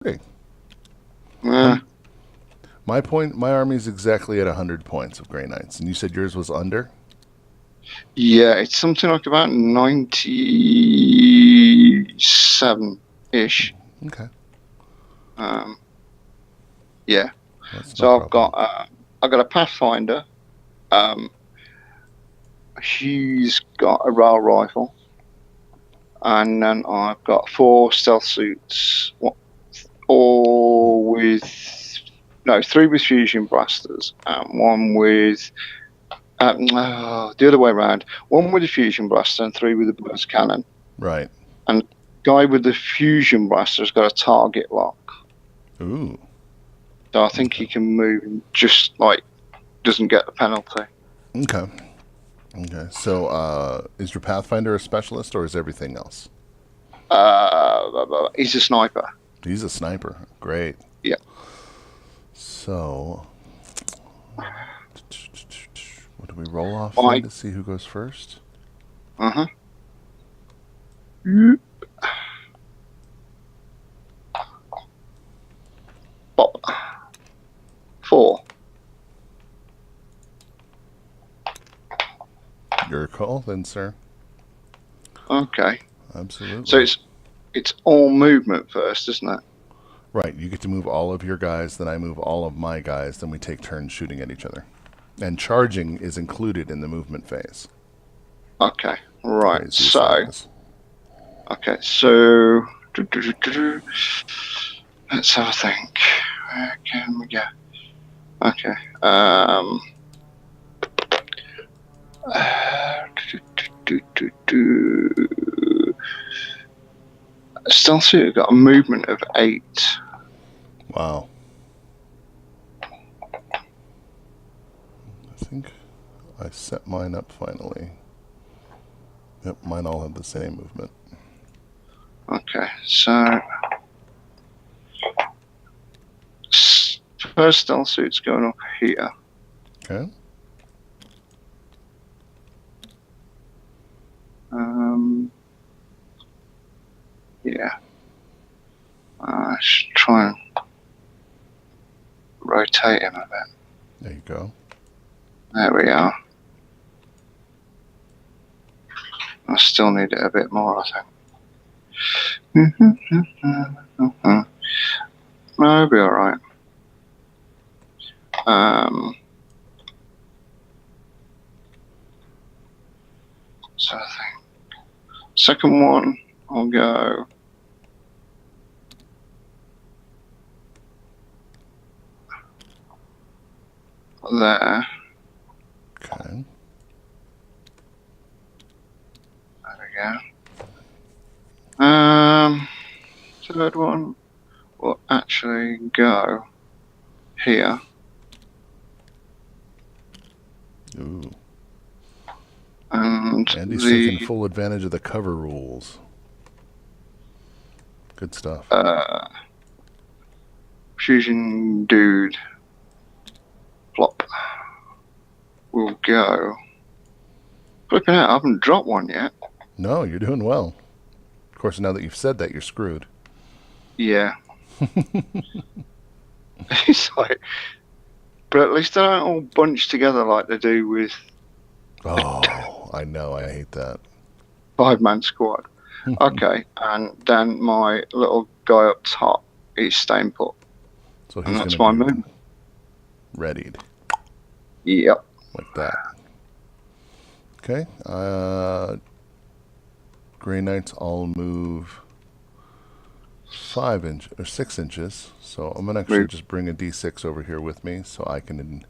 Hey, Uh, hun- my army is exactly at 100 points of Grey Knights, and you said yours was under. yeah, it's something like about 97-ish. Okay, Um, yeah. that's no So problem. I've got a Pathfinder. Um, she's got a rail rifle, and then I've got four stealth suits, all with no, three with fusion blasters, and one with the other way around. One with a fusion blaster and three with a burst cannon. Right. And the guy with the fusion blaster's got a target lock. Ooh. So I think Okay. he can move and just like doesn't get the penalty. Okay. Okay. So, is your Pathfinder a specialist or is everything else? He's a sniper. He's a sniper. Great. Yeah. So, what do we roll off then Mike. to see who goes first? Uh-huh. Pop. Four. Your call, then, sir. Okay. So Absolutely. it's all movement first, isn't it? Right. You get to move all of your guys, then I move all of my guys, then we take turns shooting at each other. And charging is included in the movement phase. Okay. Right. Crazy as that So is. okay. So let's have a think. Where can we go? Okay. Uh, Stealth suit got a movement of 8. Wow. I think I set mine up finally. Yep, mine all have the same movement. Okay, so first stealth suit's going up here. Okay. Um, yeah, I should try and rotate him a bit. There you go. There we are. I still need it a bit more, I think. No, it'll be all right. So I think second one, I'll go there. Okay. There we go. Third one will actually go here. Ooh. And Andy's taking the full advantage of the cover rules. Good stuff. uh, fusion dude plop will go. Flipping out, I haven't dropped one yet. No, you're doing well. Of course, now that you've said that, you're screwed. Yeah. It's like, but at least they don't all bunch together like they do with Oh, I know. I hate that. five-man squad. Okay, and then my little guy up top is staying put, So and he's going that's to my be movement. readied Yep. like that. Okay. Grey Knights all move 5 inch or 6 inches. So I'm gonna actually Move. just bring a d6 over here with me so I can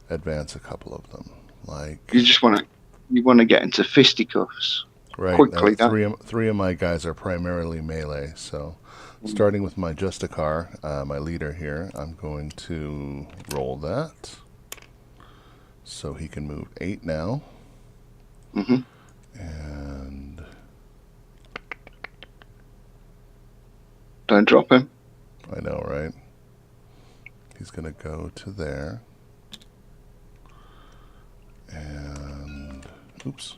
advance a couple of them. Like You just want to get into fisticuffs right, quickly, don't three of my guys are primarily melee. So you? starting with my Justicar, my leader here, I'm going to roll that so he can move 8 now, Mm-hmm. and Don't drop him. I know, right? He's gonna go to there. And oops.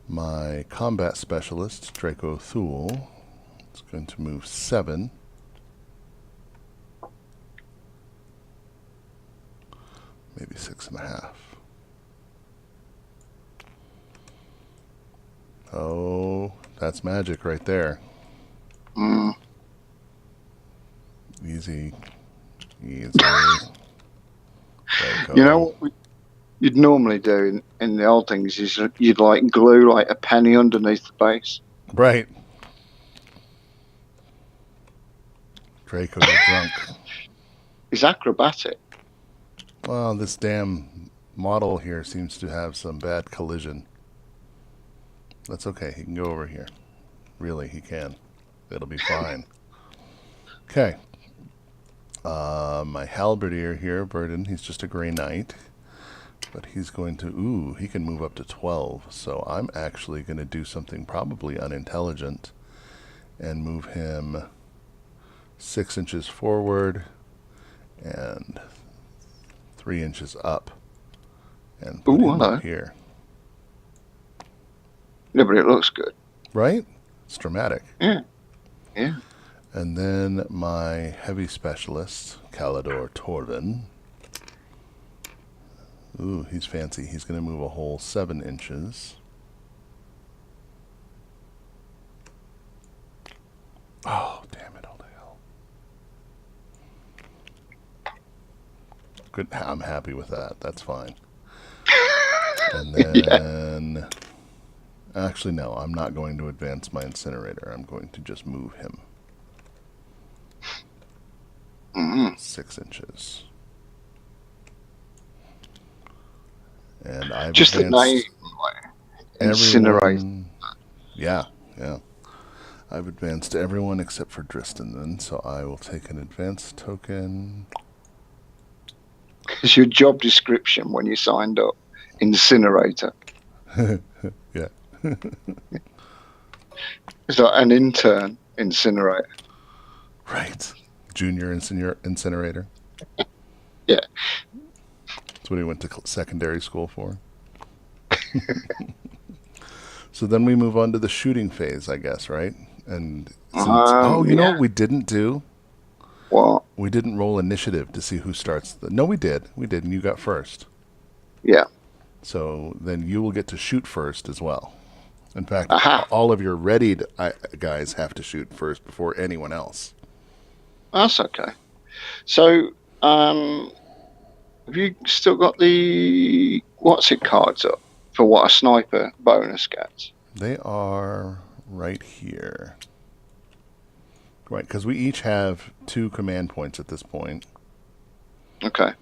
My combat specialist, Draco Thule, is going to move 7. 6.5. Oh, that's magic right there. Mm. Easy. Easy. You know what you'd normally do in the old things is you'd like glue like a penny underneath the base. Right. Draco, you're drunk. He's acrobatic. Well, this damn model here seems to have some bad collision. That's okay. He can go over here. Really, he can. It'll be fine. Okay. My halberdier here, Burden, he's just a gray knight. But he's going to... Ooh, he can move up to 12. So I'm actually going to do something probably unintelligent and move him 6 inches forward and 3 inches up and put him up here. Yeah, but it looks good. Right? It's dramatic. Yeah. Yeah. And then my heavy specialist, Calidor Torvin. Ooh, he's fancy. He's going to move a whole 7 inches. Oh, damn it, all the hell. Good. I'm happy with that. That's fine. And then... Actually, no, I'm not going to advance my incinerator. I'm going to just move him. 6 inches. And I've just advanced incinerate. Yeah. I've advanced everyone except for Dristan then, so I will take an advanced token. It's your job description when you signed up. Incinerator. Yeah. It's like an intern incinerator. Right. Junior incinerator. Yeah. That's what he went to secondary school for. So then we move on to the shooting phase, I guess, right? And since, you know what we didn't do? What? We didn't roll initiative to see who starts. No, we did. We did, and you got first. Yeah. So then you will get to shoot first as well. In fact, all of your readied guys have to shoot first before anyone else. That's okay. So, have you still got the cards up for what a sniper bonus gets? They are right here. Right, because we each have 2 command points at this point. Okay.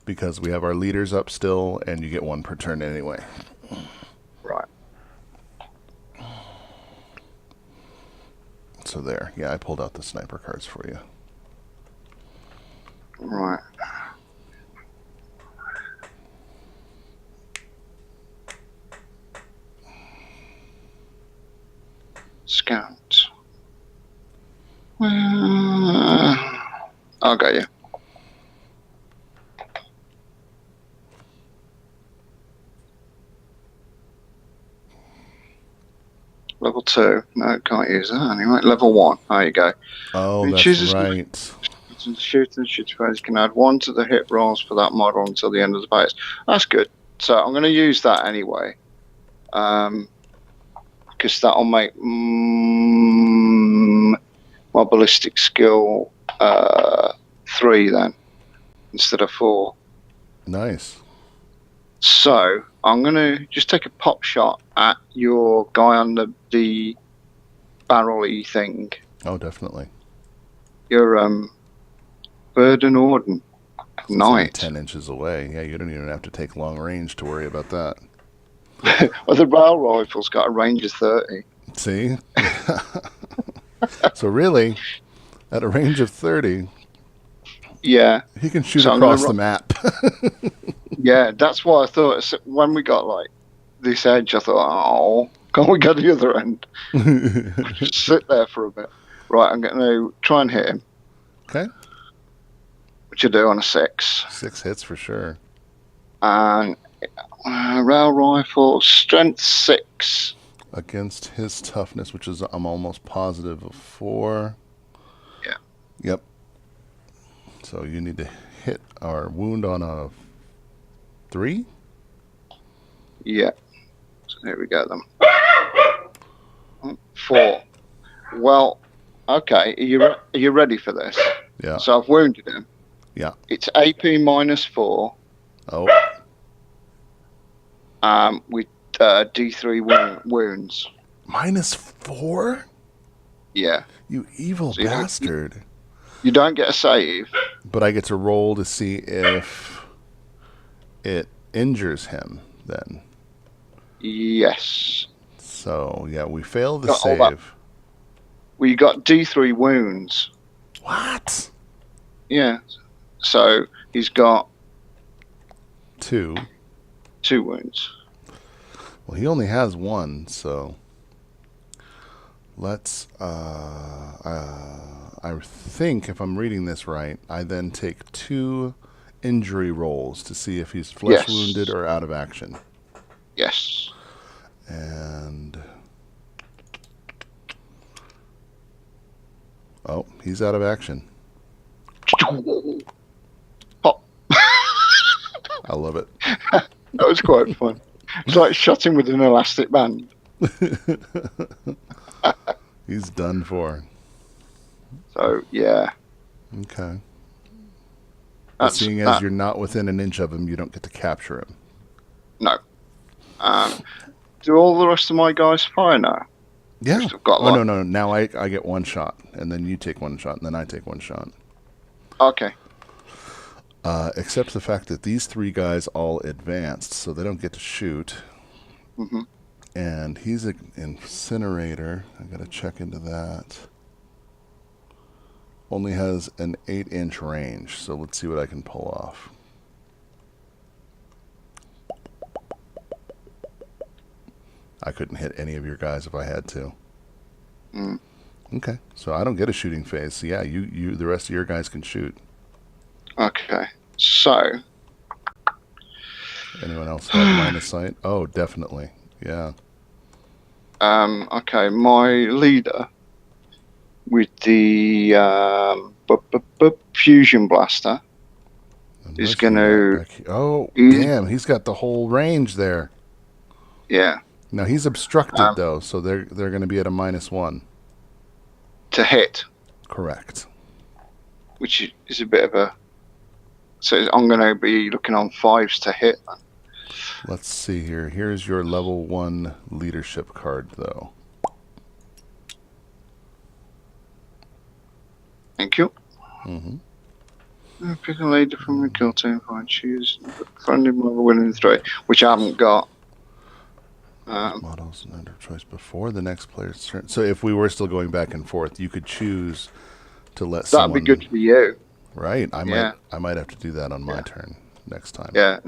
Because we have our leaders up still, and you get 1 per turn anyway. Right. So there. Yeah, I pulled out the sniper cards for you. Right. Scout. I'll get you. Level 2. No, can't use that anyway. Level 1. There you go. Oh, that's right. Shoot and shoot phase can add 1 to the hit rolls for that model until the end of the phase. That's good. So I'm going to use that anyway. Because that'll make my ballistic skill 3 then, instead of 4. Nice. So I'm going to just take a pop shot at your guy on the barrel-y thing. Oh, definitely. Your Burden Orden Knight. 10 inches away. Yeah, you don't even have to take long range to worry about that. Well, the rail rifle's got a range of 30. See? So really, at a range of 30, yeah, he can shoot across the map. Yeah, that's why I thought when we got like this edge, I thought, oh, can't we go to the other end? Just sit there for a bit. Right, I'm going to try and hit him. Okay. Which you do on a 6. 6 hits for sure. And rail rifle, strength 6. Against his toughness, which is, I'm almost positive, of 4. Yeah. Yep. So you need to hit our wound on a 3? Yeah. So here we go then. 4. Well, okay. Are you ready for this? Yeah. So I've wounded him. Yeah. It's AP -4. Oh. With D3 wounds. -4? Yeah. You evil So bastard. you don't get a save. But I get to roll to see if it injures him then. Yes. So, yeah, we failed the Got all that. save. Well, you got D3 wounds. What? Yeah. So he's got 2. 2 wounds. Well, he only has 1, so let's I think if I'm reading this right, I then take 2 injury rolls to see if he's flesh wounded or out of action. Yes. And oh, he's out of action. Pop. I love it. That was quite fun. It's like shot him with an elastic band. He's done for. So, yeah. Okay. But seeing as you're not within an inch of him, you don't get to capture him. No. Do all the rest of my guys fire now? Yeah. Got no. Now I get 1 shot, and then you take 1 shot, and then I take 1 shot. Okay. Except the fact that these 3 guys all advanced, so they don't get to shoot. Mm-hmm. And he's an incinerator. I gotta check into that. Only has an 8-inch range, so let's see what I can pull off. I couldn't hit any of your guys if I had to. Mm. Okay, so I don't get a shooting phase. So yeah, you the rest of your guys can shoot. Okay, so anyone else have line of sight? Oh, definitely, yeah. Okay, my leader with the fusion blaster is going to. Oh, damn! He's got the whole range there. Yeah. Now he's obstructed though, so they're going to be at a -1 to hit. Correct. Which is a bit of a. So I'm going to be looking on 5s to hit. Let's see here. Here's your level 1 leadership card, though. Thank you. Mm-hmm. Pick a leader from the kill team. Fine, choose friendly level winning 3, which I haven't got. Models under choice before the next player's turn. So if we were still going back and forth, you could choose to let someone. That'd be good for you. Right. I might have to do that on my turn next time. Yeah.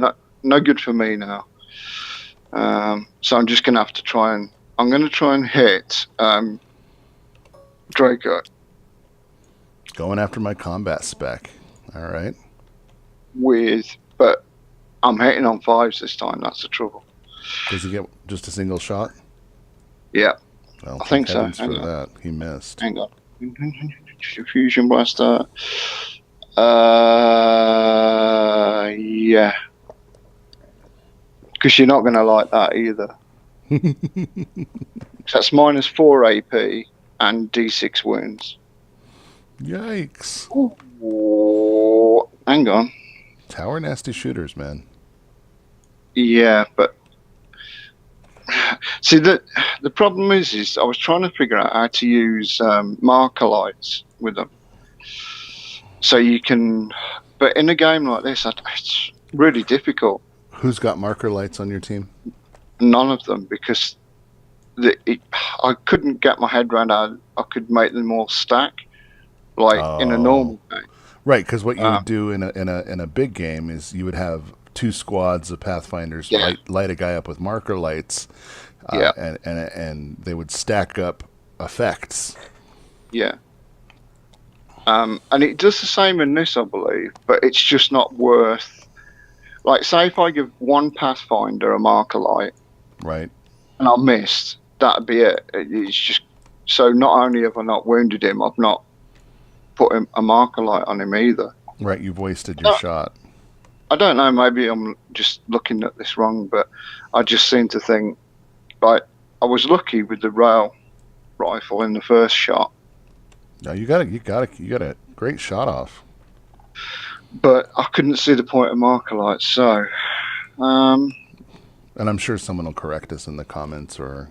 No good for me now. So I'm just gonna have to try and. I'm gonna try and hit Draco. Going after my combat spec. All right. But I'm hitting on 5s this time. That's the trouble. Does he get just a single shot? Yeah. Well, I think so. For that, he missed. Hang on. Fusion blaster. Yeah. Because you're not going to like that either. So that's -4 AP and D6 wounds. Yikes. Ooh, hang on. Tower nasty shooters, man. Yeah, but see the problem is I was trying to figure out how to use marker lights with them, so you can. But in a game like this, it's really difficult. Who's got marker lights on your team? None of them, because I couldn't get my head around how I could make them all stack, like in a normal game. Right, because what you would do in a big game is you would have 2 squads of Pathfinders light a guy up with marker lights, and they would stack up effects. Yeah. And it does the same in this, I believe, but it's just not worth. Like, say if I give one Pathfinder a marker light, right, and I missed, that'd be it. It's just so. Not only have I not wounded him, I've not put a marker light on him either. Right, you've wasted your shot. I don't know. Maybe I'm just looking at this wrong, but I just seem to think like I was lucky with the rail rifle in the first shot, No, you got a great shot off. but I couldn't see the point of marker lights. So, um, And I'm sure someone will correct us in the comments or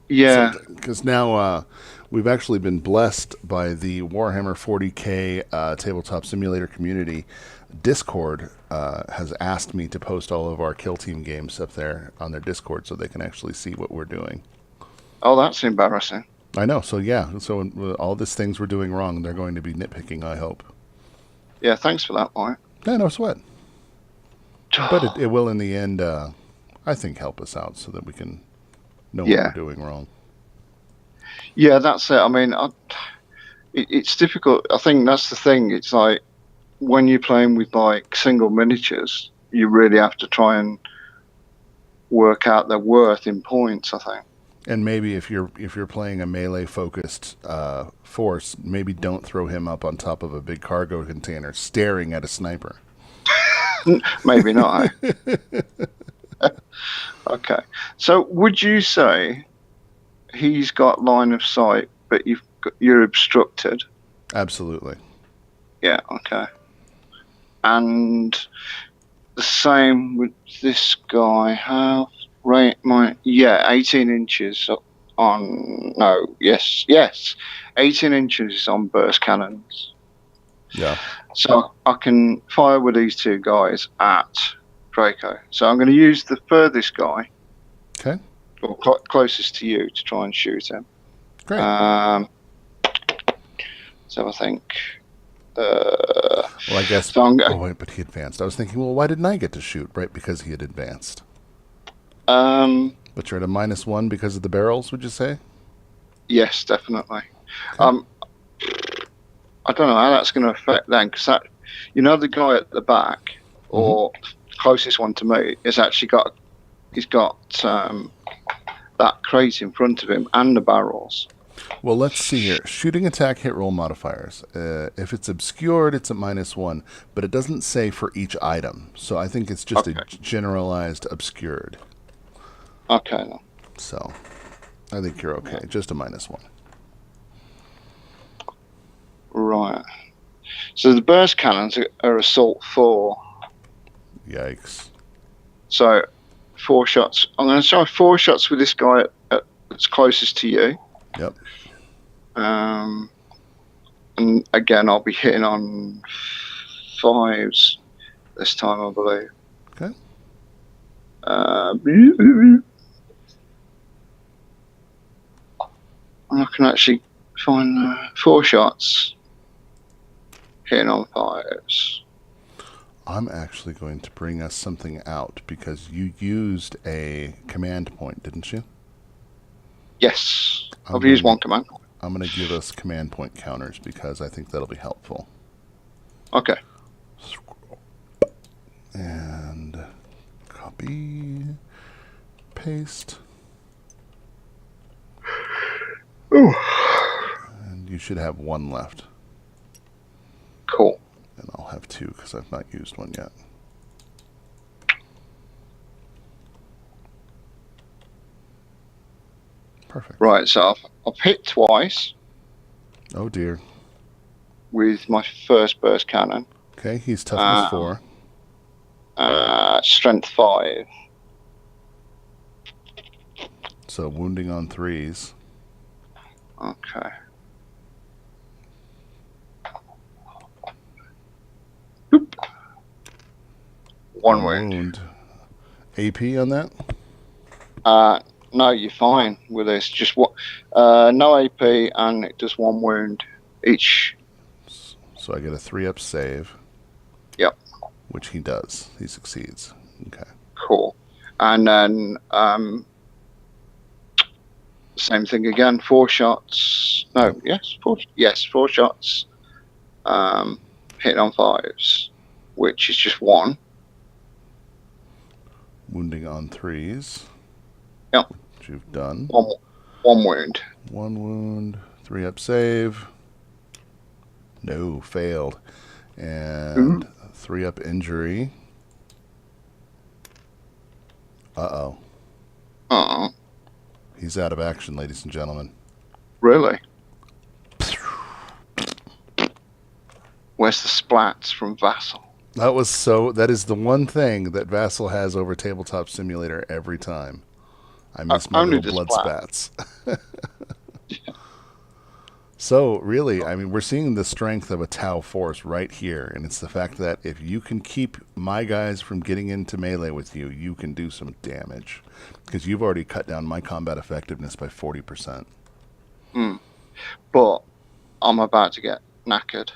yeah. something. Because now we've actually been blessed by the Warhammer 40K Tabletop Simulator community. Discord has asked me to post all of our Kill Team games up there on their Discord so they can actually see what we're doing. Oh, that's embarrassing. I know. So, yeah. So, all these things we're doing wrong, they're going to be nitpicking, I hope. Yeah, thanks for that, Mike. Yeah, no sweat. But it will, in the end, I think, help us out so that we can know what Yeah. we're doing wrong. Yeah, that's it. I mean, it's difficult. I think that's the thing. It's like when you're playing with like single miniatures, you really have to try and work out their worth in points, I think. And maybe if you're playing a melee focused force, maybe don't throw him up on top of a big cargo container staring at a sniper. Maybe not. Okay. So would you say he's got line of sight, but you're obstructed? Absolutely. Yeah, okay. And the same with this guy. How right? 18 inches on. No, yes, 18 inches on burst cannons. Yeah. So I can fire with these two guys at Draco. So I'm going to use the furthest guy, Okay. or closest to you, to try and shoot him. Great. So I think. Well, I guess. So Oh wait, but he advanced. I was thinking, well, why didn't I get to shoot? Right, because he had advanced. But you're at a -1 because of the barrels. Would you say? Yes, definitely. Okay. I don't know how that's going to affect them because the guy at the back or closest one to me has actually got that crate in front of him and the barrels. Well, let's see here. Shooting attack hit roll modifiers. If it's obscured, it's a -1, but it doesn't say for each item. So I think it's just a generalized obscured. Okay. Then. So I think you're okay. Yeah. Just a -1. Right. So the burst cannons are assault 4. Yikes. So 4 shots. I'm going to try 4 shots with this guy that's closest to you. Yep. And again, I'll be hitting on 5s this time, I believe. Okay. And I can actually find 4 shots hitting on 5s. I'm actually going to bring us something out because you used a command point, didn't you? Yes. I've used one command. I'm going to give us command point counters because I think that'll be helpful. Okay. And copy, paste. Ooh. And you should have 1 left. Cool. And I'll have 2 because I've not used 1 yet. Perfect. Right, so I've hit twice. Oh dear. With my first burst cannon. Okay, he's toughness 4. Strength 5. So wounding on 3s. Okay. Boop. 1 wound. AP on that? No, you're fine with this. Just what? No AP, and it does 1 wound each. So I get a 3-up save. Yep. Which he does. He succeeds. Okay. Cool. And then same thing again. 4 shots. No. Yep. Yes. 4. Yes. 4 shots. Hitting on 5s, which is just 1. Wounding on 3s. Yep. Which you've done. 1 wound. 1 wound. 3-up save. No, failed. And 3-up injury. Uh-oh. Oh, He's out of action, ladies and gentlemen. really? Where's the splats from Vassal? That is the one thing that Vassal has over Tabletop Simulator every time. I miss my Only little the blood splat. spats. So, really, I mean, we're seeing the strength of a Tau force right here, and it's the fact that if you can keep my guys from getting into melee with you, you can do some damage. Because you've already cut down my combat effectiveness by 40%. Mm. But I'm about to get knackered.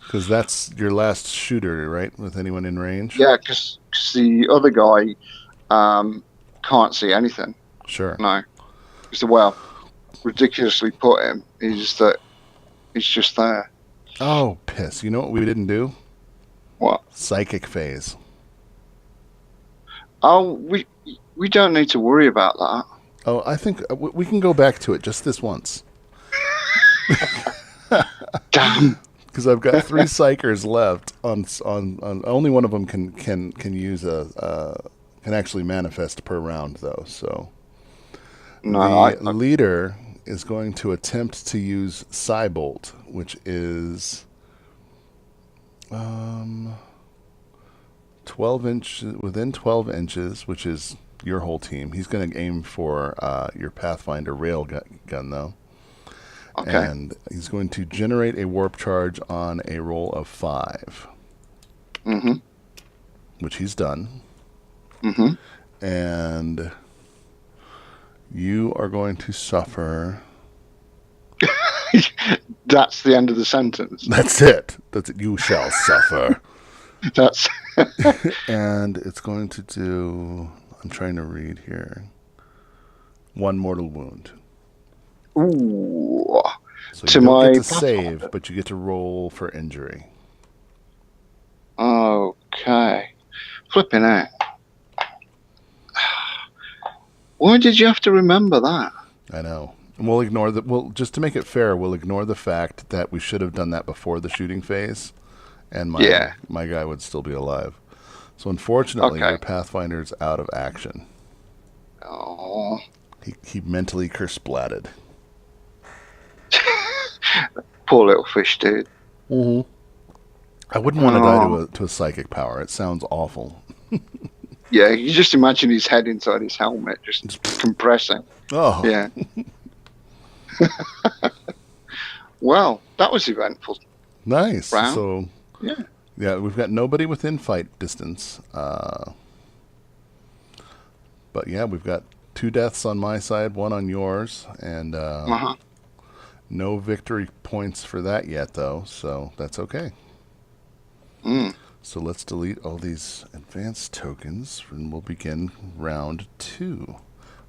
Because that's your last shooter, right? With anyone in range? Yeah, because the other guy can't see anything. Sure. No, because the way I've ridiculously put him is that he's just there. Oh, piss. You know what we didn't do? What? Psychic phase. Oh, we don't need to worry about that. Oh, I think we can go back to it just this once. Damn. Because I've got 3 psychers left. On only one of them can use can actually manifest per round though. So No, the leader is going to attempt to use Psybolt, which is 12 inches within 12 inches, which is your whole team. He's going to aim for your Pathfinder rail gun though. Okay. And he's going to generate a warp charge on a roll of 5. Mm-hmm. Which he's done. Mm-hmm. And you are going to suffer. That's the end of the sentence. That's it. That's it. You shall suffer. That's And it's going to do. I'm trying to read here. 1 mortal wound. ooh. So To you don't my get to save, but you get to roll for injury. Okay. Flipping out. Why did you have to remember that? I know. And we'll ignore the. Well, just to make it fair, we'll ignore the fact that we should have done that before the shooting phase, and my guy would still be alive. So unfortunately, Okay. your Pathfinder's out of action. Oh. He mentally kersplatted. Poor little fish dude. Mm-hmm. I wouldn't want to die to a psychic power. It sounds awful. Yeah, you just imagine his head inside his helmet, just compressing. Oh. Yeah. Well, that was eventful. Nice. Round. So, yeah, we've got nobody within fight distance. But yeah, we've got 2 deaths on my side, 1 on yours, and no victory points for that yet, though, so that's okay. Mm. So let's delete all these advanced tokens, and we'll begin round 2,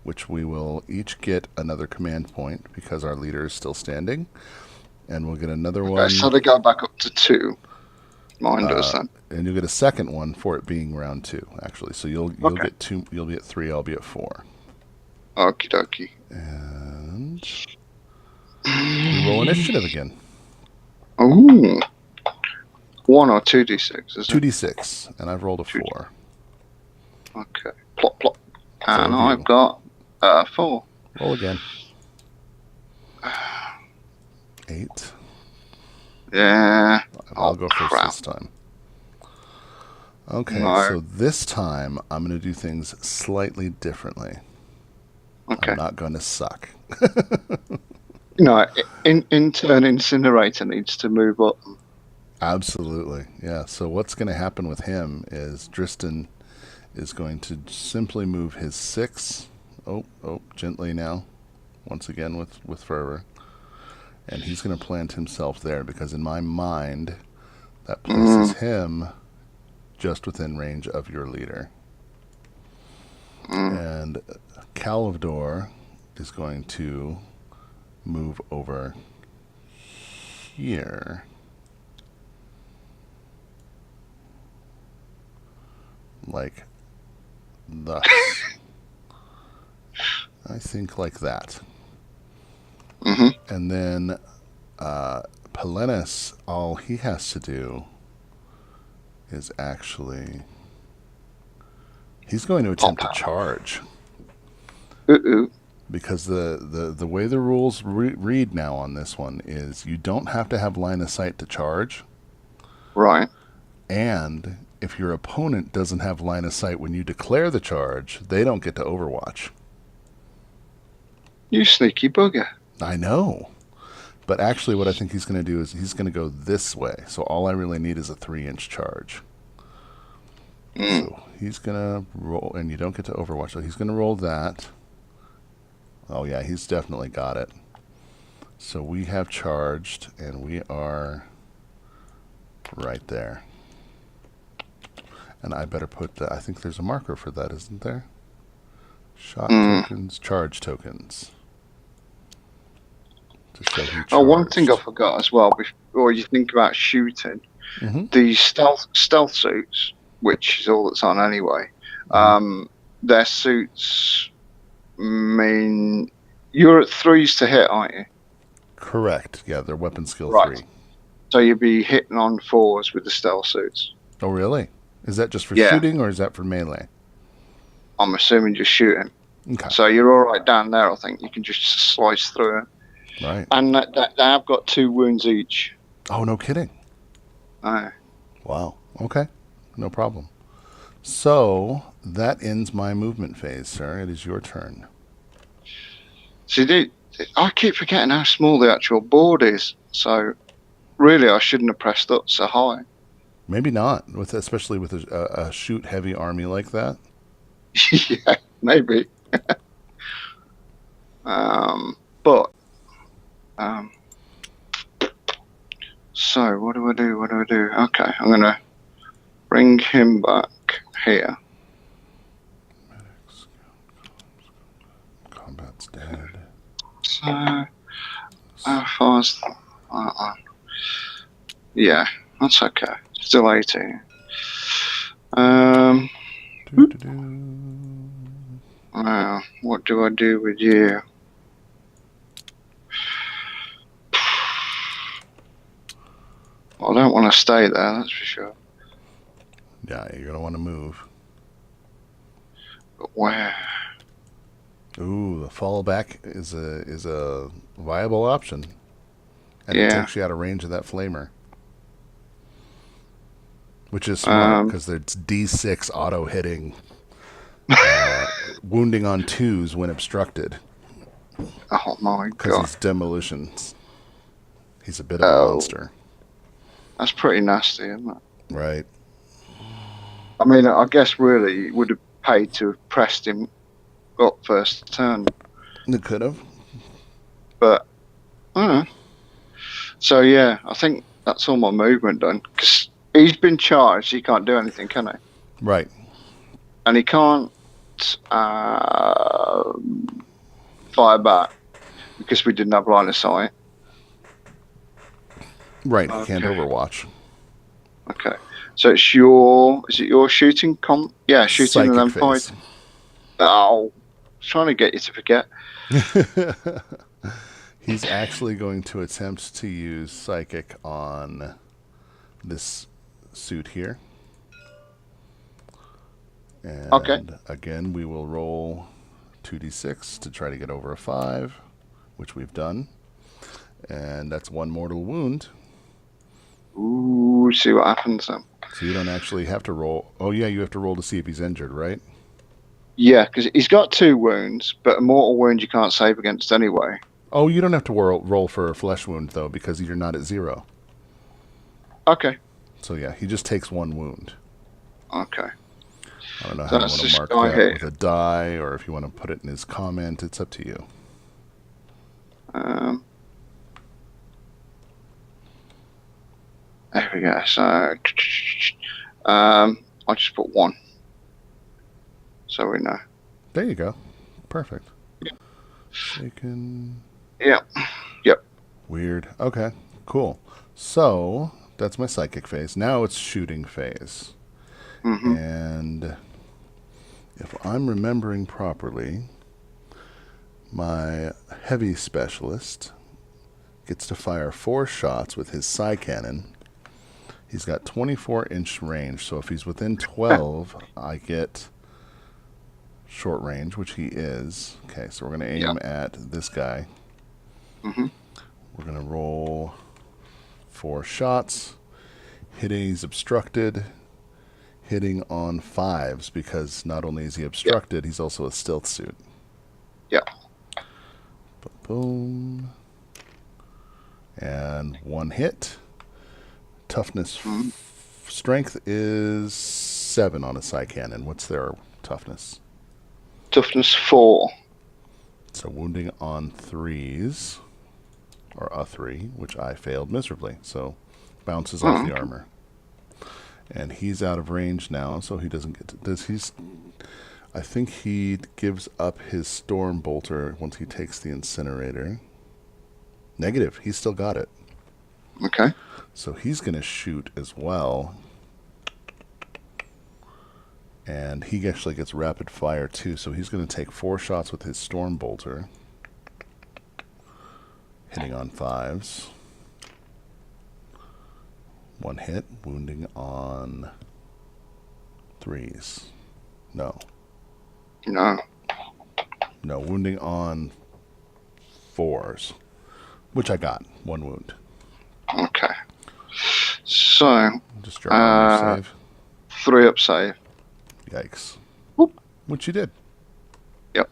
which we will each get another command point because our leader is still standing, and we'll get another one. So they go back up to 2. Mine does then. And you'll get a second one for it being round 2, actually. So you'll get 2. You'll be at 3. I'll be at 4. Okie dokie. And we roll initiative again. Ooh. 1 or 2d6, is it? 2d6, and I've rolled a 4. Okay. Plop, plop. And have you. I've got 4. Roll again. 8. Yeah. I'll go first this time. Okay, No. so this time I'm going to do things slightly differently. Okay. I'm not going to suck. No, intern incinerator needs to move up. Absolutely, yeah. So what's going to happen with him is Dristan is going to simply move his 6. Oh, gently now. Once again with fervor. And he's going to plant himself there because in my mind, that places him just within range of your leader. And Calvdor is going to move over here. Like thus. I think like that. And then Pelenis, all he has to do is actually He's going to attempt to charge. Uh-oh. Because the way the rules read now on this one is you don't have to have line of sight to charge. Right. And if your opponent doesn't have line of sight when you declare the charge, they don't get to overwatch. You sneaky bugger. I know. But actually what I think he's going to do is he's going to go this way. So all I really need is a 3-inch charge. So he's going to roll, and you don't get to overwatch. So he's going to roll that. Oh yeah, he's definitely got it. So we have charged, and we are right there. And I better put, I think there's a marker for that, isn't there? Shot tokens, charge tokens. To show who charged. Oh, one thing I forgot as well, before you think about shooting, the stealth suits, which is all that's on anyway, their suits mean you're at 3s to hit, aren't you? Correct. Yeah, they're weapon skill 3. So you'd be hitting on 4s with the stealth suits. Oh, really? Is that just for shooting, or is that for melee? I'm assuming just shooting. Okay. So you're all right down there, I think. You can just slice through it. Right. And they have got 2 wounds each. Oh, no kidding. Oh. Wow. Okay. No problem. So that ends my movement phase, sir. It is your turn. See, I keep forgetting how small the actual board is. So really, I shouldn't have pressed up so high. Maybe not, especially with a shoot-heavy army like that. Yeah, maybe. So what do I do? Okay, I'm gonna bring him back here. Combat's dead. So how far's yeah, that's okay. Still 18. What do I do with you? I don't want to stay there, that's for sure. Yeah, you're gonna want to move. But where? Ooh, the fallback is a viable option, and it takes you out of range of that flamer, which is smart because it's D6 auto hitting, wounding on 2s when obstructed. Oh my god! Because he's demolitions. He's a bit of a monster. That's pretty nasty, isn't it? Right. I mean, I guess really it would have paid to have pressed him up first turn. It could have. But, I don't know. So, yeah, I think that's all my movement done. Because he's been charged, he can't do anything, can he? Right. And he can't fire back because we didn't have line of sight. Right, he can't overwatch. Okay. So it's is it your shooting yeah, shooting Psychic and then phase. fight. Oh, trying to get you to forget. He's actually going to attempt to use Psychic on this suit here. And again, we will roll 2d6 to try to get over a 5, which we've done. And that's 1 mortal wound. Ooh, see what happens then. So you don't actually have to roll. Oh, yeah, you have to roll to see if he's injured, right? Yeah, because he's got 2 wounds, but a mortal wound you can't save against anyway. Oh, you don't have to roll for a flesh wound, though, because you're not at 0. Okay. So, yeah, he just takes 1 wound. Okay. I don't know how you want to mark that with a die, or if you want to put it in his comment. It's up to you. There we go. So, I'll just put 1. So we know. There you go. Perfect. Shaken. Yep. Weird. Okay, cool. So, that's my psychic phase. Now it's shooting phase. And if I'm remembering properly, my heavy specialist gets to fire 4 shots with his psi cannon. He's got 24-inch range, so if he's within 12, I get short range, which he is. Okay, so we're going to aim at this guy. Mm-hmm. We're going to roll 4 shots. Hitting, he's obstructed. Hitting on 5s because not only is he obstructed, he's also a stealth suit. Yeah. Boom. And 1 hit. Toughness. Strength is 7 on a psi cannon. What's their toughness? Toughness 4. So wounding on 3s. Or a 3, which I failed miserably. So bounces off the armor. And he's out of range now, so he doesn't get to this. I think he gives up his storm bolter once he takes the incinerator. Negative. He's still got it. Okay. So he's going to shoot as well. And he actually gets rapid fire too, so he's going to take 4 shots with his storm bolter. Hitting on 5s. 1 hit, wounding on 3s. No, wounding on 4s, which I got 1 wound. Okay. So Just drop on your save. 3 up save. Yikes. Whoop. Which you did. Yep.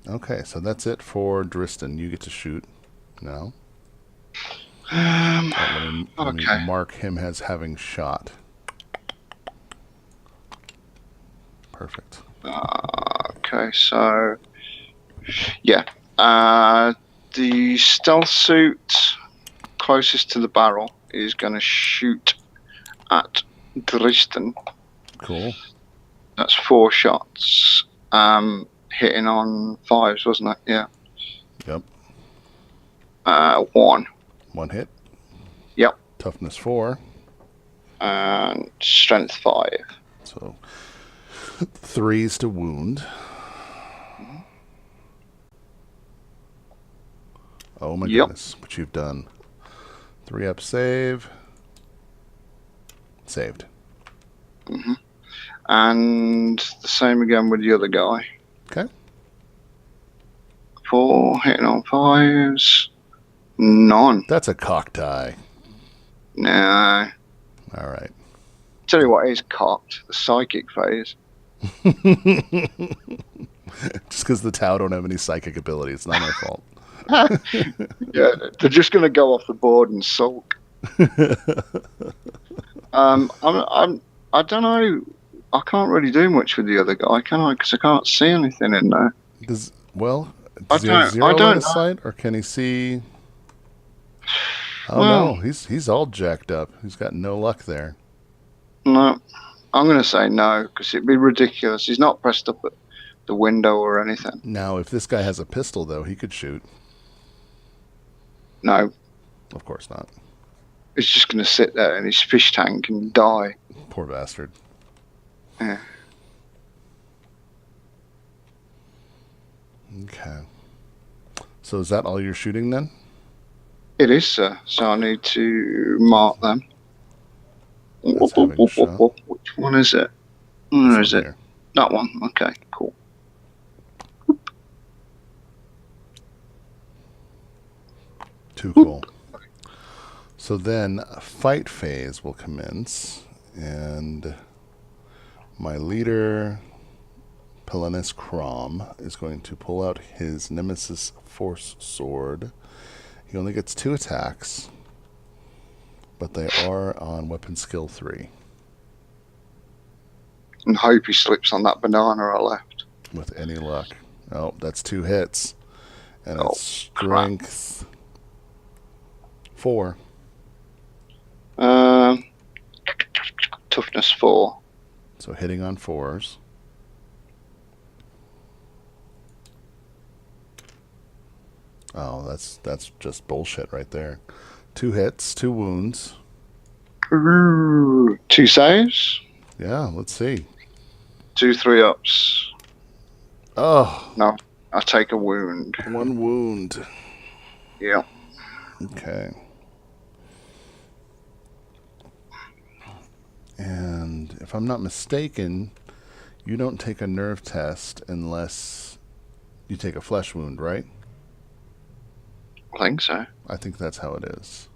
Okay, so that's it for Driston. You get to shoot now. Let me mark him as having shot. Perfect. Okay, so yeah, the stealth suit closest to the barrel is going to shoot at Driston. Cool. That's 4 shots. Hitting on 5s, wasn't it? Yeah. Yep. 1. 1 hit. Yep. Toughness 4. And strength 5. So 3s to wound. Oh my goodness, what you've done. 3 up save. Saved. And the same again with the other guy. Okay. 4 hitting on 5s. None. That's a cock tie. No. All right. Tell you what is cocked, the psychic phase. Just because the Tau don't have any psychic ability, it's not my fault. Yeah, they're just going to go off the board and sulk. I don't know. I can't really do much with the other guy, can I? Because I can't see anything in there. Does he have 0 line of sight, or can he see? Oh no, he's all jacked up. He's got no luck there. No, I'm going to say no, because it'd be ridiculous. He's not pressed up at the window or anything. Now, if this guy has a pistol, though, he could shoot. No. Of course not. He's just going to sit there in his fish tank and die. Poor bastard. Yeah. Okay. So is that all you're shooting then? It is, sir. So I need to mark them. That's having shot. Which one is it? Where is it? Here. That one. Okay, cool. Too cool. So then fight phase will commence, and my leader, Pelennis Crom, is going to pull out his Nemesis Force Sword. He only gets 2 attacks, but they are on weapon skill 3. And hope he slips on that banana I left. With any luck. Oh, that's 2 hits. And it's strength 4. Toughness 4. So hitting on 4s. Oh, that's just bullshit right there. 2 hits, 2 wounds. Ooh, 2 saves. Yeah, let's see. 2 3-ups. Oh. No, I take a wound. 1 wound. Yeah. Okay. And if I'm not mistaken, You don't take a nerve test unless you take a flesh wound, right? I think so. I think that's how it is.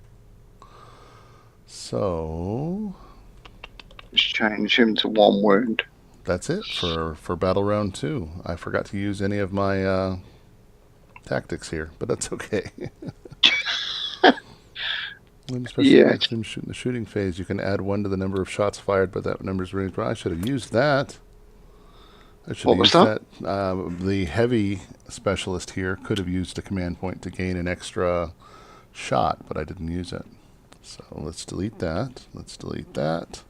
So Just change him to 1 wound. that's it for battle round 2. I forgot to use any of my tactics here, but that's okay. Especially Yeah. in the shooting phase, you can add 1 to the number of shots fired, but that number's range. Well, I should have used that. I should What have was used that? The heavy specialist here could have used a command point to gain an extra shot, but I didn't use it. So let's delete that. Let's delete that.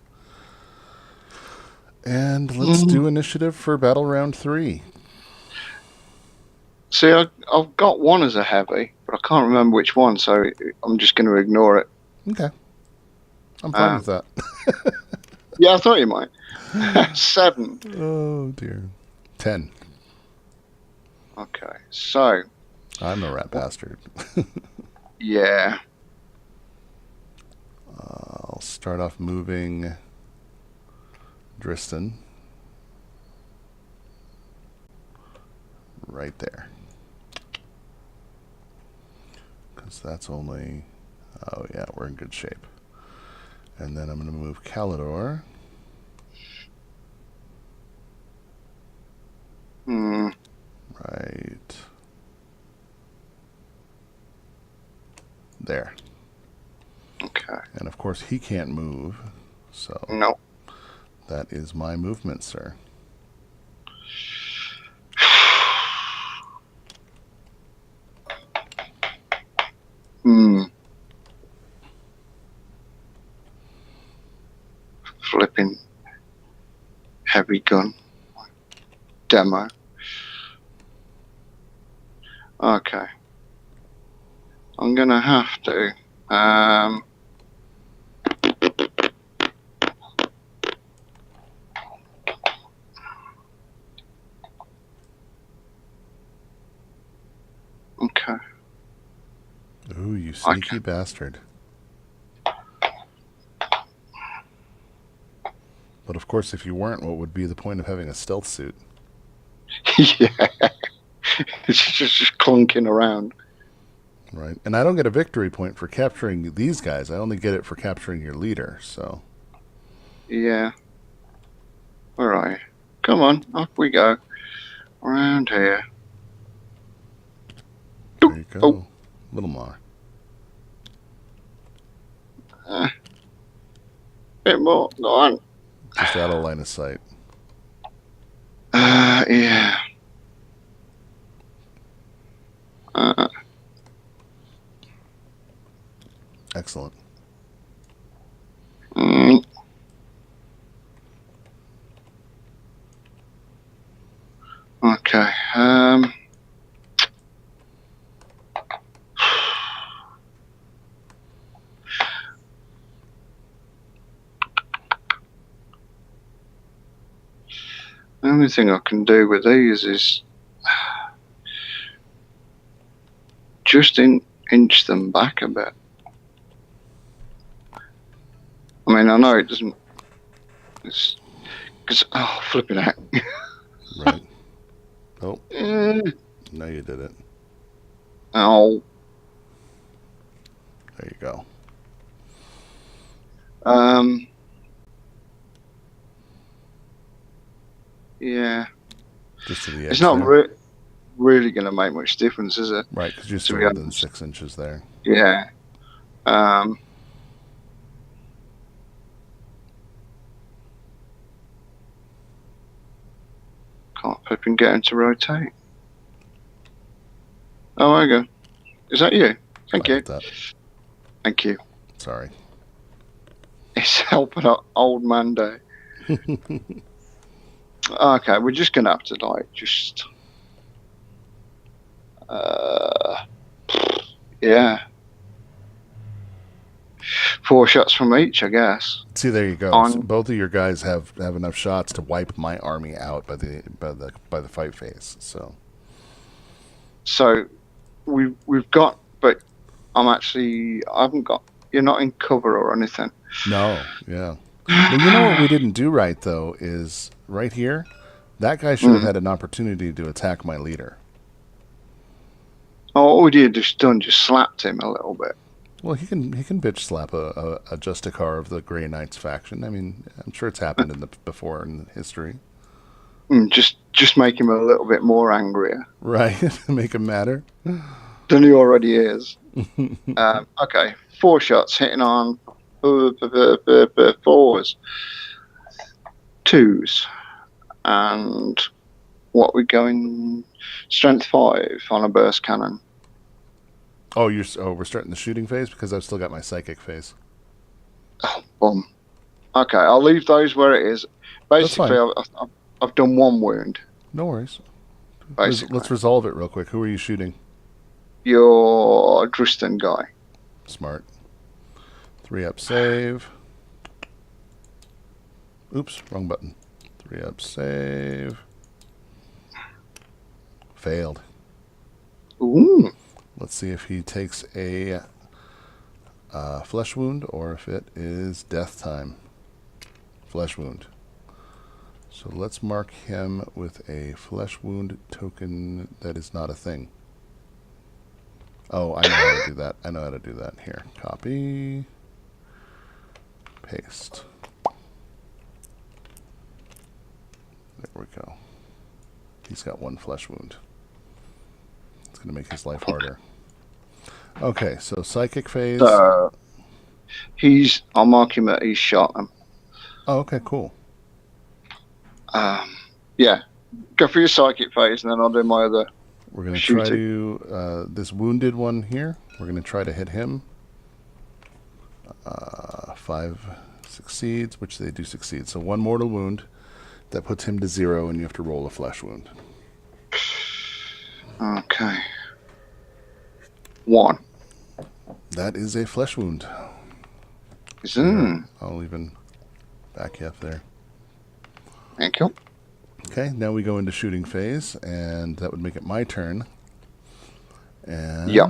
And let's do initiative for battle round 3. See, I've got 1 as a heavy, but I can't remember which one, so I'm just going to ignore it. Okay. I'm fine with that. Yeah, I thought you might. 7. Oh, dear. 10. Okay, so... I'm a rat bastard. Yeah. I'll start off moving Driston right there. Because that's only... Oh, yeah, we're in good shape. And then I'm going to move Calidor. Right there. Okay. And of course he can't move, so No. that is my movement, sir. Flipping heavy gun demo. Okay. I'm gonna have to okay. Ooh, you sneaky bastard. But of course, if you weren't, what would be the point of having a stealth suit? Yeah. It's just clunking around. Right. And I don't get a victory point for capturing these guys. I only get it for capturing your leader, so... Yeah. Alright. Come on, off we go. Around here. There you go. Oh. Little more. Bit more. Go on. Just out of line of sight. Yeah. Excellent. Okay. The only thing I can do with these is just inch them back a bit. I mean, I know it doesn't. It's because flipping out. Right. Oh. No, you did it. Oh. There you go. Yeah. Just to the edge. It's not really going to make much difference, is it? Right, because you're still within 6 inches there. Yeah. Can't flip and get him to rotate. Oh, there you go. Is that you? Thank you. Thank you. Sorry. It's helping out old man day. Okay, we're just gonna have to yeah. 4 shots from each, I guess. See, there you go. So both of your guys have enough shots to wipe my army out by the fight phase. So we've got, but I haven't got. You're not in cover or anything. No, yeah. Well, you know what we didn't do right though is right here. That guy should have had an opportunity to attack my leader. Oh, all we did just slapped him a little bit. Well, he can bitch slap a Justicar of the Grey Knights faction. I mean, I'm sure it's happened before in history. Just make him a little bit more angrier. Right, make him madder. Than he already is. Okay, 4 shots hitting on 4s, 2s, and what we going strength 5 on a burst cannon. Oh, we're starting the shooting phase because I've still got my psychic phase. Oh, bum. Okay, I'll leave those where it is. Basically, I've done 1 wound. No worries. Basically, let's resolve it real quick. Who are you shooting? Your Dristan guy. Smart. 3-up save. Oops, wrong button. 3-up save. Failed. Ooh. Let's see if he takes a flesh wound or if it is death time. Flesh wound. So let's mark him with a flesh wound token that is not a thing. Oh, I know how to do that. I know how to do that. Here, copy, paste. There we go. He's got 1 flesh wound. It's going to make his life harder. Okay, so psychic phase. I'll mark him that he's shot him. Oh, okay, cool. Yeah, go for your psychic phase, and then I'll do my other. We're going to try to this wounded one here. We're going to try to hit him. 5 succeeds, which they do succeed. So 1 mortal wound that puts him to 0, and you have to roll a flesh wound. Okay. 1. That is a flesh wound. I'll even back you up there. Thank you. Okay, now we go into shooting phase, and that would make it my turn. And yep.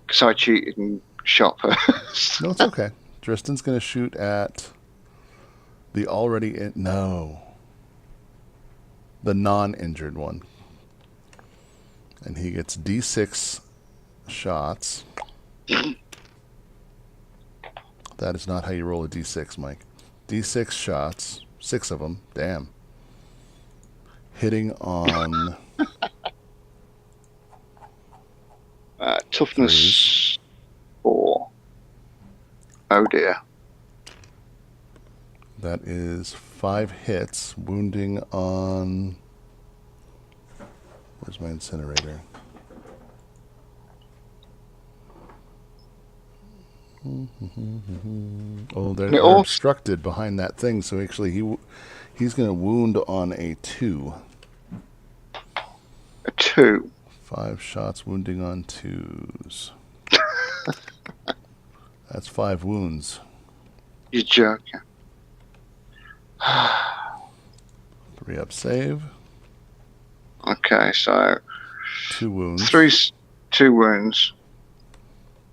Because I cheated and shot first. No, it's okay. Dristan's going to shoot at the the non-injured one. And he gets D6 shots. That is not how you roll a D6, Mike. D6 shots, 6 of them, damn. Hitting on... toughness 4. Oh dear. That is 5 hits, wounding on... Where's my incinerator? Oh, they're obstructed behind that thing, so actually he's going to wound on a 2. A 2? 5 shots wounding on 2s. That's 5 wounds. You're joking. 3-up save. Okay, so 2 wounds. 2 wounds.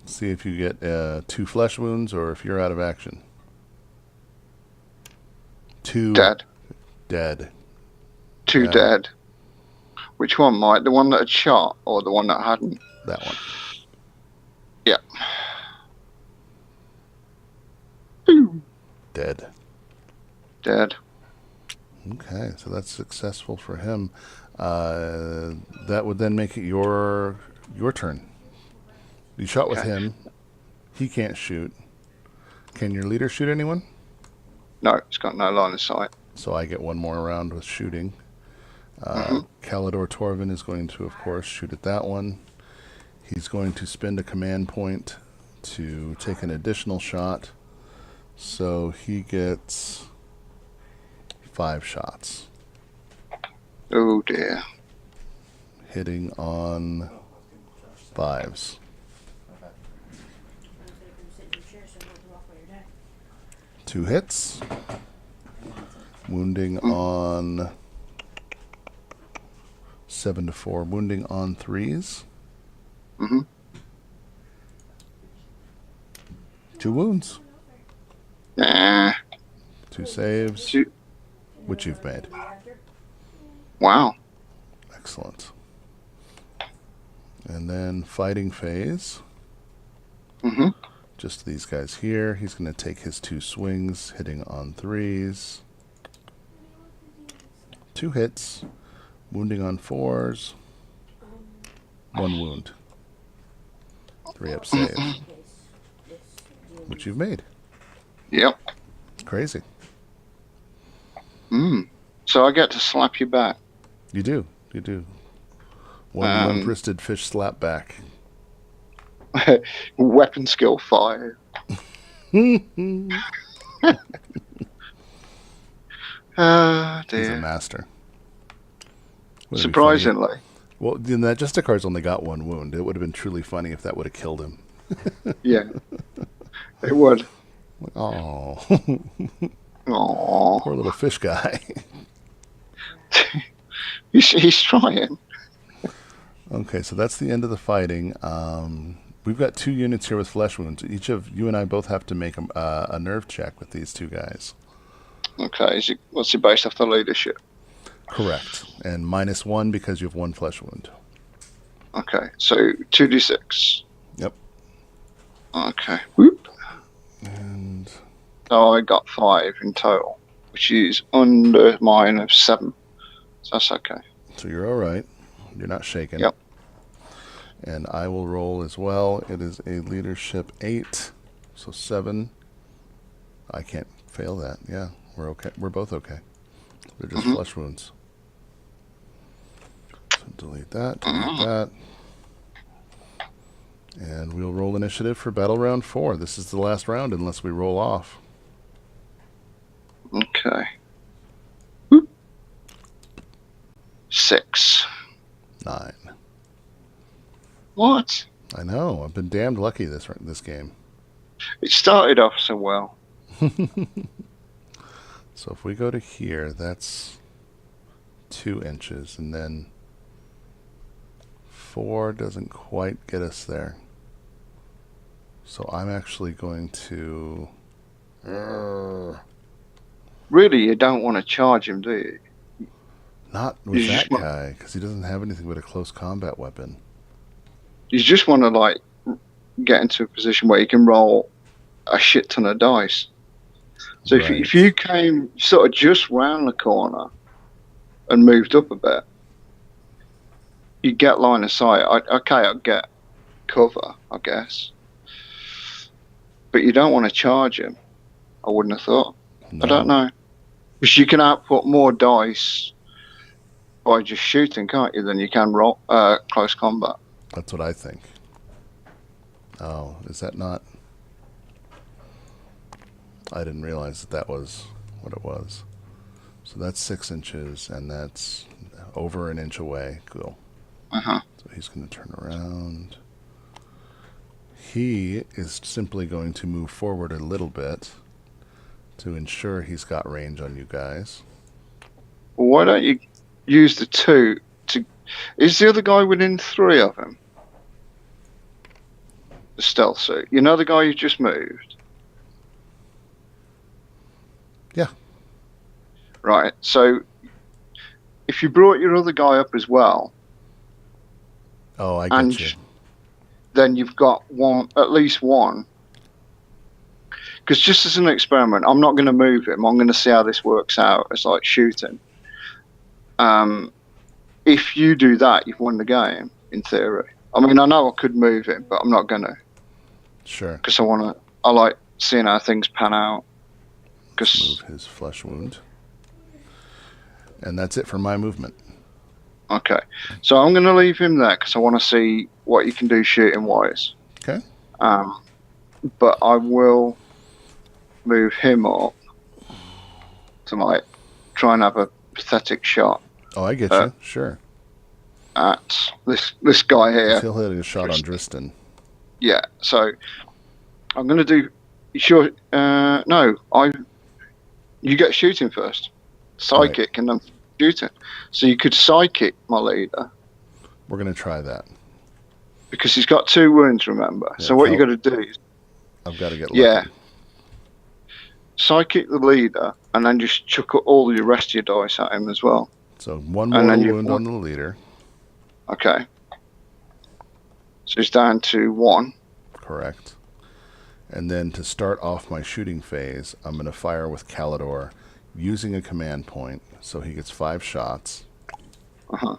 See if you get 2 flesh wounds or if you're out of action. 2 dead. Dead. 2 dead. Which one, Mike? The one that had shot or the one that hadn't? That one. Yeah. Dead. Dead. Okay, so that's successful for him. That would then make it your turn. You shot with him. He can't shoot. Can your leader shoot anyone? No, it's got no line of sight. So I get 1 more round with shooting. Kalidor Torvin is going to, of course, shoot at that one. He's going to spend a command point to take an additional shot. So he gets 5 shots. Oh dear. Hitting on 5s. Two hits. Wounding on 7 to 4. Wounding on 3s. 2 wounds. Nah. 2 saves. 2. Which you've made. Wow. Excellent. And then fighting phase. Mm-hmm. Just these guys here. He's going to take his 2 swings, hitting on 3s. 2 hits. Wounding on 4s. 1 wound. 3 up save. Which you've made. Yep. Crazy. So I get to slap you back. You do. You do. One limp-wristed fish slap back. Weapon skill 5. Ah, dear. He's a master. Wouldn't Surprisingly. Well, that Justicar's only got 1 wound. It would have been truly funny if that would have killed him. Yeah. It would. Oh. Aww. Poor little fish guy. He's trying. Okay, so that's the end of the fighting. We've got 2 units here with flesh wounds. Each of you and I both have to make a nerve check with these 2 guys. Okay, what's it based off the leadership? Correct. And -1 because you have 1 flesh wound. Okay, so 2d6. Yep. Okay. Whoop. And So I got 5 in total, which is under mine of 7. So that's okay. so you're all right. You're not shaken. Yep. And I will roll as well. It is a leadership 8, so 7. I can't fail that. Yeah, we're okay. We're both okay. They're just flesh wounds. So delete that, delete that. And we'll roll initiative for battle round 4. This is the last round unless we roll off. Okay. Whoop. 6. 9. What? I know. I've been damned lucky this game. It started off so well. So if we go to here, that's 2 inches, and then 4 doesn't quite get us there. So I'm actually going to... Really, you don't want to charge him, do you? Not with that guy, because he doesn't have anything but a close combat weapon. You just want to, like, get into a position where you can roll a shit ton of dice. So Right. if you came sort of just round the corner and moved up a bit, you get line of sight. I'd get cover, I guess. But you don't want to charge him, I wouldn't have thought. No. I don't know. Because you can output more dice by just shooting, can't you, than you can roll close combat. That's what I think. Oh, is that not... I didn't realize that was what it was. So that's 6 inches, and that's over an inch away. Cool. Uh-huh. So he's going to turn around. He is simply going to move forward a little bit to ensure he's got range on you guys. Well, why don't you use the 2 to... Is the other guy within 3 of him? The stealth suit. You know the guy you just moved? Yeah. Right, so if you brought your other guy up as well, Oh, I get you. then you've got at least one. Because just as an experiment, I'm not going to move him. I'm going to see how this works out. It's like shooting. If you do that, you've won the game, in theory. I mean, I know I could move him, but I'm not going to. Sure. Because I like seeing how things pan out. Move his flesh wound. And that's it for my movement. Okay. So I'm going to leave him there because I want to see what you can do shooting-wise. Okay. But I will move him up to, like, try and have a pathetic shot. Oh, I get you. Sure. At this guy here. He'll hit a shot on Dristan. Yeah, so I'm going to do... Sure, no, you get shooting first. Psychic Right. and then shooting. So you could psychic my leader. We're going to try that. Because he's got 2 wounds, remember. Yeah, so what you got to do is... I've got to get lucky. Yeah. Psychic the leader and then just chuck all the rest of your dice at him as well. So one And mortal then wound on the leader. Okay. So he's down to 1. Correct. And then to start off my shooting phase, I'm going to fire with Calidor using a command point. So he gets 5 shots. Uh-huh.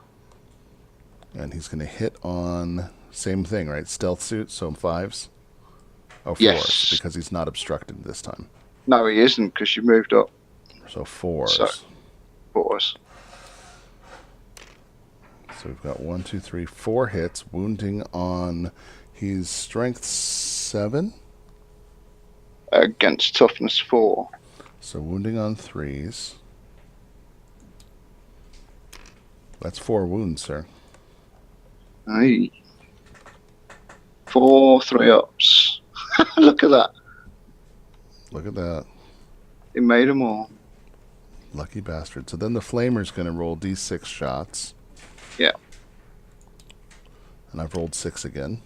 And he's going to hit on, same thing, right? Stealth suit, so 5s? Oh, 4s, Yes. because he's not obstructed this time. No, he isn't, because you moved up. So 4s. So, 4s. So we've got 1, 2, 3, 4 hits, wounding on, he's strength 7. Against toughness 4. So wounding on 3s. That's 4 wounds, sir. Hey. 4 3-ups. Look at that. Look at that. He made them all. Lucky bastard. So then the flamer's going to roll d6 shots. Yeah. And I've rolled 6 again.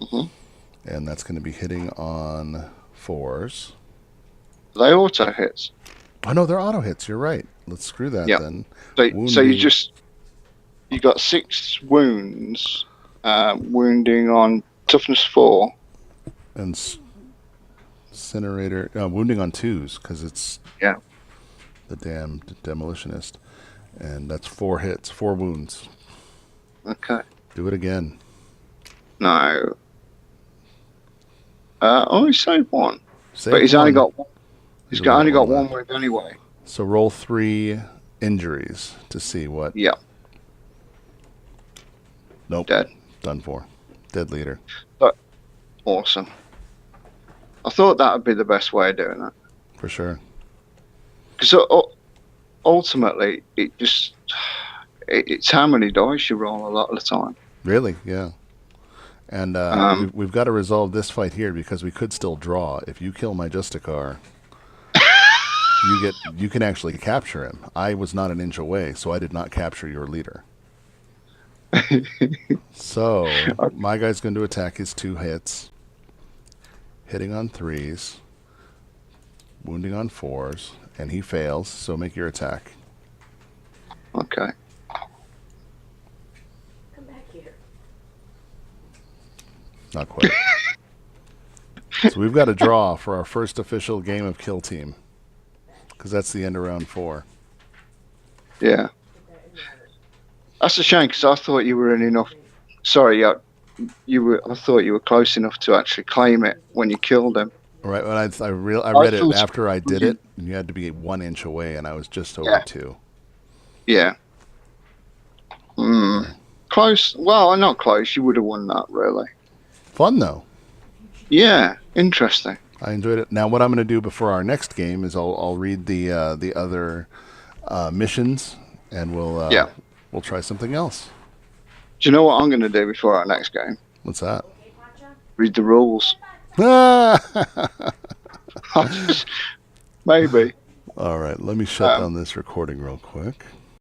Mm-hmm. And that's going to be hitting on 4s. They auto hits. Oh, no, they're auto hits. You're right. Let's screw that then. So you got 6 wounds, wounding on toughness 4. And incinerator, wounding on 2s, because it's the damn demolitionist. And that's 4 hits, 4 wounds. Okay. Do it again. No. He saved 1. Save But he's only got 1. He's only got 1 left. wound anyway. So roll 3 injuries to see what. Yeah. Nope. Dead. Done for. Dead leader. Awesome. I thought that would be the best way of doing that. For sure. Because ultimately, it's how many dice you roll a lot of the time. Really? Yeah. And we've got to resolve this fight here because we could still draw. If you kill my Justicar, you can actually capture him. I was not an inch away, so I did not capture your leader. So my guy's going to attack his 2 hits, hitting on 3s, wounding on 4s, and he fails. So make your attack. Okay. Come back here. Not quite. So we've got to draw for our first official game of Kill Team, because that's the end of round 4. Yeah. That's a shame because I thought you were in enough. Sorry, I thought you were close enough to actually claim it when you killed him. Right. When I read it thought- after I did it, and you had to be 1 inch away, and I was just over 2. Yeah. Close. Well, not close. You would have won that, really. Fun though. Yeah. Interesting. I enjoyed it. Now, what I'm going to do before our next game is I'll read the other missions, and we'll try something else. Do you know what I'm going to do before our next game? What's that? Read the rules. Maybe. All right. Let me shut down this recording real quick.